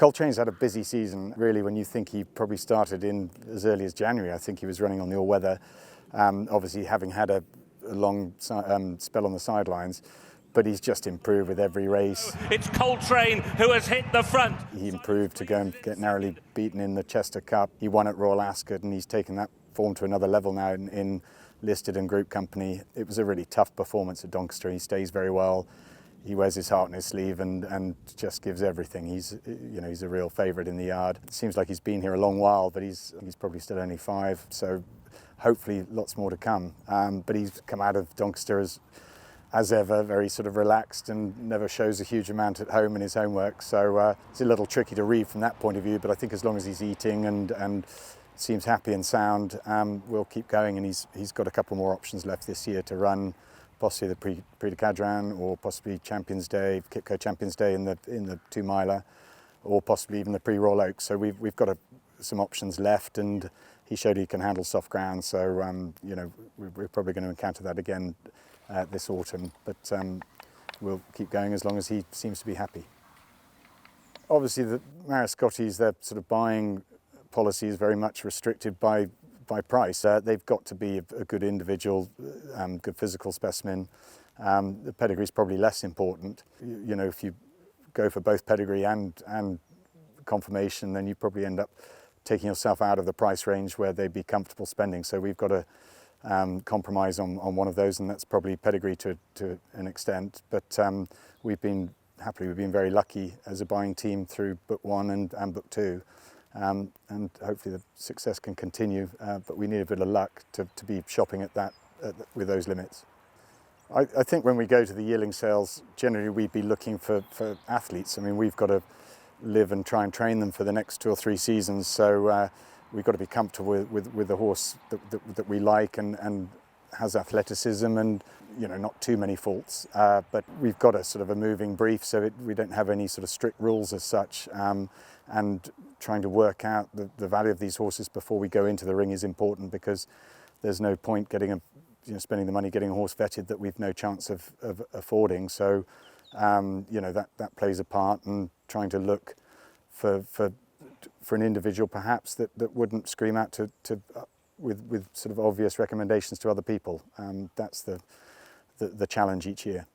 Coltrane's had a busy season, really. When you think he probably started in as early as January, I think he was running on the all-weather, obviously having had a long spell on the sidelines, but he's just improved with every race. It's Coltrane who has hit the front. He improved to go and get narrowly beaten in the Chester Cup. He won at Royal Ascot, and he's taken that form to another level now in listed and group company. It was a really tough performance at Doncaster. He stays very well. He wears his heart on his sleeve and just gives everything. He's a real favourite in the yard. It seems like he's been here a long while, but he's probably still only 5, so hopefully lots more to come. But he's come out of Doncaster as ever, very sort of relaxed and never shows a huge amount at home in his homework. So it's a little tricky to read from that point of view, but I think as long as he's eating and seems happy and sound, we'll keep going. And he's got a couple more options left this year to run, possibly the Prix de Cadran, or possibly Champions Day, Kipco Champions Day in the 2-miler, or possibly even the Prix Royal Oak. So we've got some options left, and he showed he can handle soft ground. So we're probably going to encounter that again this autumn, but we'll keep going as long as he seems to be happy. Obviously, the Mariscottis, their sort of buying policy is very much restricted by price. They've got to be a good individual, good physical specimen. The pedigree is probably less important. If you go for both pedigree and conformation, then you probably end up taking yourself out of the price range where they'd be comfortable spending. So we've got to compromise on one of those, and that's probably pedigree to an extent. But we've been very lucky as a buying team through book 1 and book 2. And hopefully the success can continue, but we need a bit of luck to be shopping at that with those limits. I think when we go to the Yearling Sales, generally we'd be looking for athletes. I mean, we've got to live and try and train them for the next 2 or 3 seasons, so we've got to be comfortable with the horse that we like and has athleticism and not too many faults. But we've got a sort of a moving brief, so we don't have any sort of strict rules as such. And trying to work out the value of these horses before we go into the ring is important, because there's no point spending the money getting a horse vetted that we've no chance of affording. So that plays a part, and trying to look for an individual perhaps that wouldn't scream out with sort of obvious recommendations to other people. That's the challenge each year.